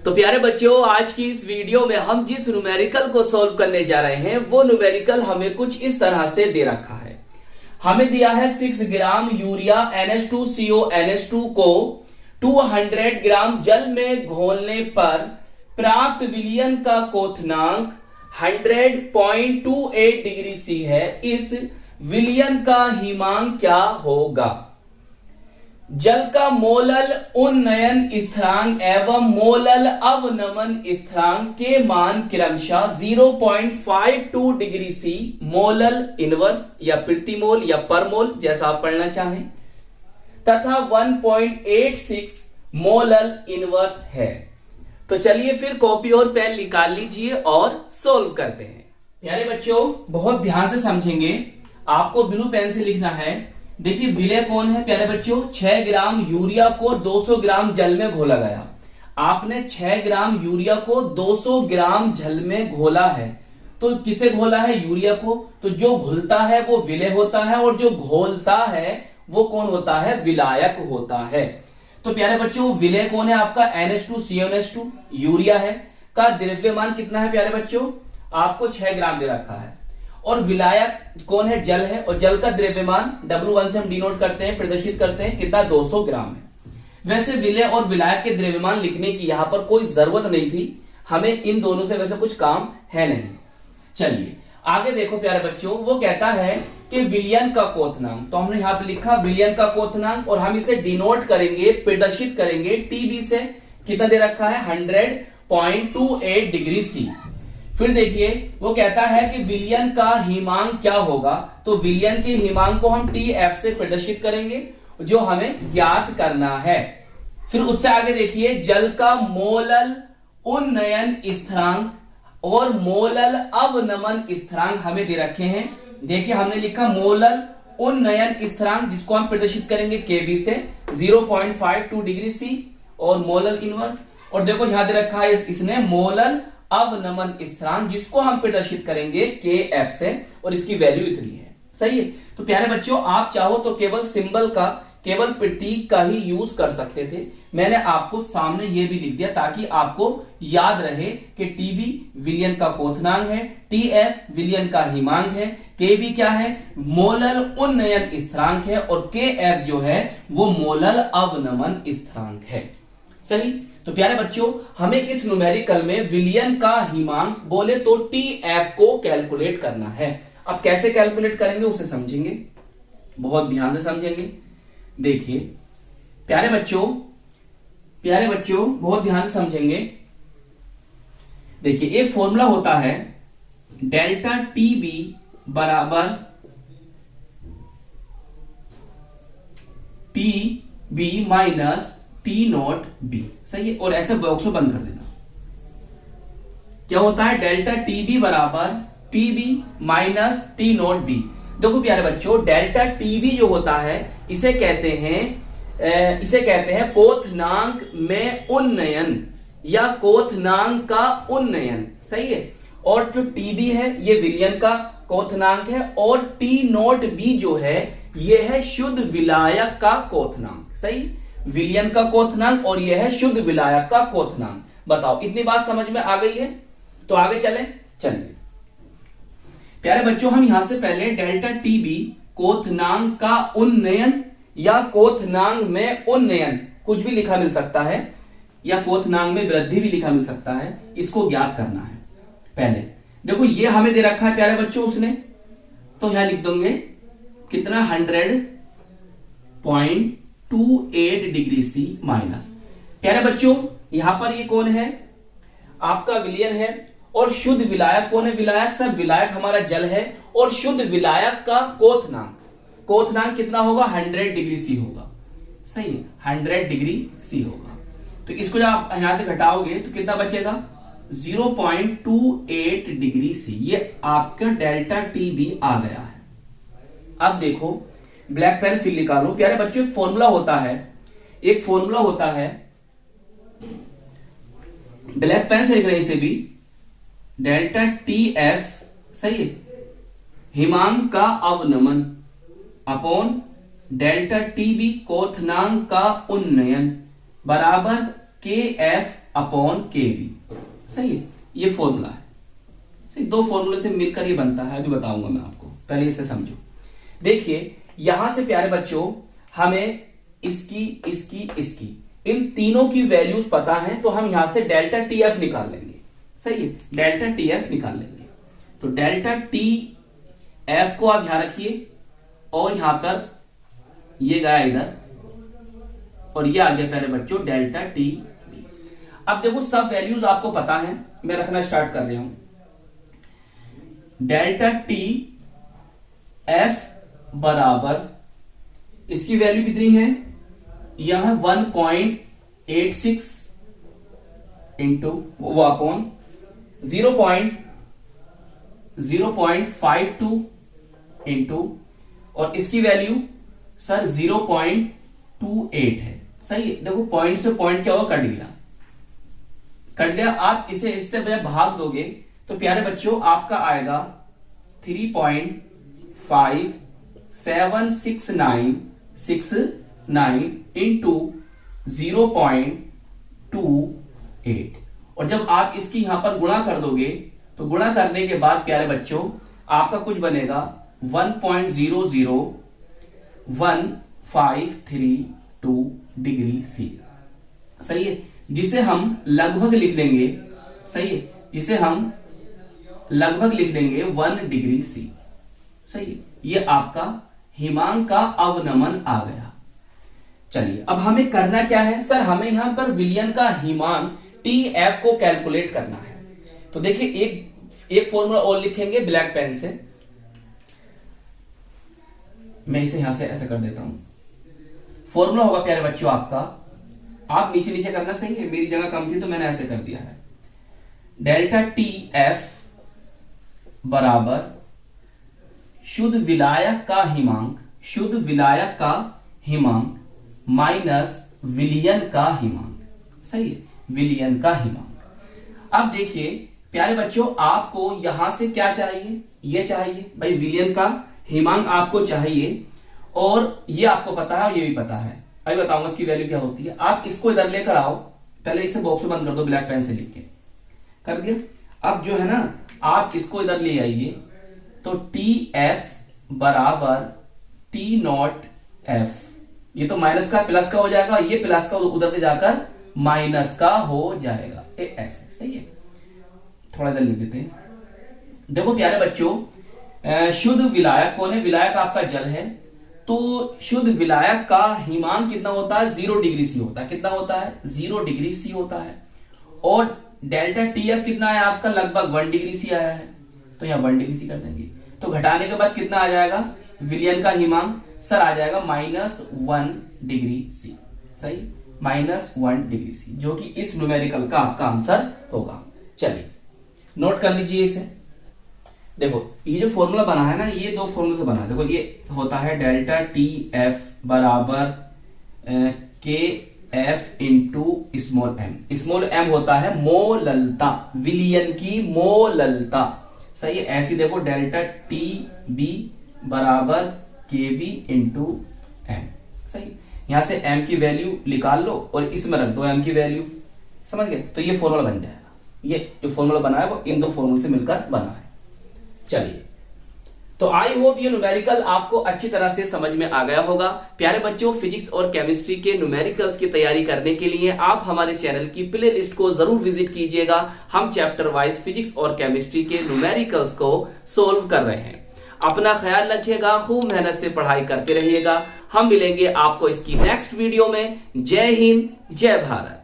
तो प्यारे बच्चों, आज की इस वीडियो में हम जिस न्यूमेरिकल को सॉल्व करने जा रहे हैं वो न्यूमेरिकल हमें कुछ इस तरह से दे रखा है। हमें दिया है 6 ग्राम यूरिया NH2CO NH2 को 200 ग्राम जल में घोलने पर प्राप्त विलयन का क्वथनांक 100.28 डिग्री सी है। इस विलयन का हिमांक क्या होगा? जल का मोलल उन्नयन स्थिरांक एवं मोलल अवनमन स्थिरांक के मान क्रमशः 0.52 डिग्री सी, मोलल इनवर्स या प्रति मोल या पर मोल जैसा आप पढ़ना चाहें, तथा 1.86 मोलल इनवर्स है। तो चलिए फिर कॉपी और पेन निकाल लीजिए और सोल्व करते हैं। प्यारे बच्चों, बहुत ध्यान से समझेंगे। आपको ब्लू पेन से लिखना है। देखिए विलय कौन है प्यारे बच्चों? 6 ग्राम यूरिया को 200 ग्राम जल में घोला गया। आपने 6 ग्राम यूरिया को 200 ग्राम जल में घोला है। तो किसे घोला है? यूरिया को। तो जो घुलता है वो विलय होता है और जो घोलता है वो कौन होता है? विलायक होता है। तो प्यारे बच्चों, विलय कौन है आपका? NH2CONH2 यूरिया है। का द्रव्यमान कितना है प्यारे बच्चों? आपको 6 ग्राम दे रखा है। और विलायक कौन है? जल है। और जल का द्रव्यमान W1 से हम डिनोट करते हैं, प्रदर्शित करते हैं, कितना? 200 ग्राम है। वैसे विलय और विलायक के द्रव्यमान लिखने की यहां पर कोई जरूरत नहीं थी। हमें इन दोनों से वैसे कुछ काम है नहीं। चलिए आगे देखो प्यारे बच्चों, वो कहता है कि विलयन का क्वथनांक। तो हमने यहां पर लिखा विलयन का क्वथनांक और हम इसे डिनोट करेंगे, प्रदर्शित करेंगे TB से। कितना दे रखा है? 100.28 डिग्री सी। फिर देखिए वो कहता है कि विलयन का हिमांक क्या होगा। तो विलयन के हिमांक को हम TF से प्रदर्शित करेंगे जो हमें ज्ञात करना है। फिर उससे आगे देखिए जल का मोलल उन्नयन स्थिरांक और मोलल अवनमन स्थिरांक हमें दे रखे हैं। देखिए हमने लिखा मोलल उन्नयन स्थिरांक, जिसको हम प्रदर्शित करेंगे KB से 0.52 डिग्री सी, और मोलल इनवर्स। और देखो यहां दे रखा है इसने मोलल अवनमन स्थिरांक, जिसको हम प्रदर्शित करेंगे KF से, और इसकी वैल्यू इतनी है। सही है। तो प्यारे बच्चों, आप चाहो तो केवल सिंबल का, केवल प्रतीक का ही यूज कर सकते थे। मैंने आपको सामने ये भी लिख दिया ताकि आपको याद रहे कि TB विलयन का क्वथनांक है, TF विलयन का हिमांक है, KB क्या है? मोलल उन्नयन स्थिरांक है, और KF जो है वो मोलल अवनमन स्थिरांक है। सही। तो प्यारे बच्चों, हमें इस न्यूमेरिकल में विलयन का हिमांक बोले तो TF को कैलकुलेट करना है। अब कैसे कैलकुलेट करेंगे उसे समझेंगे, बहुत ध्यान से समझेंगे। देखिए प्यारे बच्चों बहुत ध्यान से समझेंगे। देखिए एक फॉर्मूला होता है डेल्टा TB बराबर TB माइनस T0B। सही है। और ऐसे बॉक्स को बंद कर देना। क्या होता है? डेल्टा TB बराबर TB माइनस T0B। देखो प्यारे बच्चों, डेल्टा TB जो होता है इसे कहते हैं क्वथनांक में उन्नयन या क्वथनांक का उन्नयन। सही है। और जो TB है ये विलयन का क्वथनांक है, और T0B जो है ये है शुद्ध विलायक का क्वथनांक। सही। विलयन का क्वथनांक और यह है शुद्ध विलायक का क्वथनांक। बताओ इतनी बात समझ में आ गई है? तो आगे चलिए प्यारे बच्चों, हम यहां से पहले डेल्टा TB क्वथनांक का उन्नयन या क्वथनांक में उन्नयन, कुछ भी लिखा मिल सकता है, या क्वथनांक में वृद्धि भी लिखा मिल सकता है, इसको ज्ञात करना है। पहले देखो ये हमें दे रखा है प्यारे बच्चों उसने, तो यहां लिख देंगे कितना? 100.28 डिग्री सी माइनस। प्यारे बच्चों यहां पर ये कौन है? आपका विलयन है। और शुद्ध विलायक कौन है? विलायक सर, विलायक हमारा जल है। और शुद्ध विलायक का क्वथनांक कितना होगा? 100 डिग्री सी होगा। सही है, 100 डिग्री सी होगा। तो इसको जब आप यहां से घटाओगे तो कितना बचेगा? 0.28 डिग्री सी। ये आपका डेल्टा TB आ गया है। अब देखो ब्लैक पेन फिर निकालो। प्यारे बच्चों एक फॉर्मूला होता है, ब्लैक पेन से लिख रहे इसे भी, डेल्टा TF। सही है। हिमांक का अवनमन अपॉन डेल्टा TB क्वथनांक का उन्नयन बराबर KF अपॉन के वी। सही है, ये फॉर्मूला है। सही, दो फॉर्मूले से मिलकर ये बनता है, अभी बताऊंगा मैं आपको, पहले इसे समझो। देखिए यहां से प्यारे बच्चों हमें इसकी इन तीनों की वैल्यूज पता है, तो हम यहां से डेल्टा टी एफ निकाल लेंगे। सही है, डेल्टा टी एफ निकाल लेंगे। तो डेल्टा टी एफ को आप यहां रखिए और यहां पर ये गया इधर और ये आ गया प्यारे बच्चों डेल्टा टी बी। अब देखो सब वैल्यूज आपको पता है, मैं रखना स्टार्ट कर रहा हूं। डेल्टा टी एफ बराबर इसकी वैल्यू कितनी है, यहां 1.86 इंटू वो अपॉन 0.52 इंटू और इसकी वैल्यू सर 0.28 है। सही है, देखो पॉइंट से पॉइंट क्या होगा, कट गया। आप इसे इससे जब भाग दोगे तो प्यारे बच्चों आपका आएगा 3.576969 इंटू 0.28 और जब आप इसकी यहां पर गुणा कर दोगे तो गुणा करने के बाद प्यारे बच्चों आपका कुछ बनेगा 1.00153 डिग्री सी। सही है, जिसे हम लगभग लिख लेंगे। सही है, जिसे हम लगभग लिख लेंगे 1 डिग्री सी। सही है, ये आपका हिमांक का अवनमन आ गया। चलिए अब हमें करना क्या है सर, हमें यहां पर विलियन का हिमांक टी एफ को कैलकुलेट करना है। तो देखिए एक फॉर्मूला और लिखेंगे ब्लैक पेन से, मैं इसे यहां से ऐसे कर देता हूं। फॉर्मूला होगा प्यारे बच्चों आपका, आप नीचे नीचे करना। सही है, मेरी जगह कम थी तो मैंने ऐसे कर दिया है। डेल्टा टी एफ बराबर शुद्ध विलायक का हिमांक माइनस विलियन का हिमांक। सही है, विलियन का हिमांक। अब देखिए प्यारे बच्चों आपको यहां से क्या चाहिए, ये चाहिए भाई विलियन का हिमांक आपको चाहिए और ये आपको पता है और ये भी पता है। अभी बताऊंगा इसकी वैल्यू क्या होती है। आप इसको इधर लेकर आओ, पहले इसे बॉक्स में बंद कर दो, ब्लैक पेन से लिख के कर दिया। अब जो है ना आप इसको इधर ले आइए, तो टी एफ बराबर टी नॉट एफ, ये तो माइनस का प्लस का हो जाएगा, ये प्लस का उधर से जाकर माइनस का हो जाएगा, ऐसे। सही है, थोड़ा इधर लिख देते हैं। देखो प्यारे बच्चों शुद्ध विलायक कौन है, विलायक आपका जल है, तो शुद्ध विलायक का हिमांक कितना होता है, 0 डिग्री सी होता है। कितना होता है, 0 डिग्री सी होता है। और डेल्टा टी एफ कितना है आपका, लगभग 1 डिग्री सी आया है, तो यहां 1 डिग्री सी कर देंगे। तो घटाने के बाद कितना आ जाएगा, विलियन का हिमांक सर आ जाएगा -1 डिग्री सी। सही, -1 डिग्री सी, जो कि इस न्यूमेरिकल का आपका आंसर होगा। चलिए नोट कर लीजिए इसे। देखो ये जो फॉर्मूला बना है ना, ये दो फॉर्मूला से बना है। देखो ये होता है डेल्टा टी एफ बराबर के F into small M. Small M होता है मोललता, विलियन की मोललता। सही है, ऐसी देखो डेल्टा टी बी बराबर के बी इंटू एम। सही, यहां से एम की वैल्यू निकाल लो और इसमें रख दो एम की वैल्यू। समझ गए, तो ये फॉर्मूला बन जाएगा। ये जो फॉर्मूला बना है वो इन दो फॉर्मूले से मिलकर बना है। चलिए, तो आई होप ये न्यूमेरिकल आपको अच्छी तरह से समझ में आ गया होगा। प्यारे बच्चों, फिजिक्स और केमिस्ट्री के न्यूमेरिकल्स की तैयारी करने के लिए आप हमारे चैनल की प्ले लिस्ट को जरूर विजिट कीजिएगा। हम चैप्टर वाइज फिजिक्स और केमिस्ट्री के न्यूमेरिकल्स को सोल्व कर रहे हैं। अपना ख्याल रखिएगा, खूब मेहनत से पढ़ाई करते रहिएगा। हम मिलेंगे आपको इसकी नेक्स्ट वीडियो में। जय हिंद, जय भारत।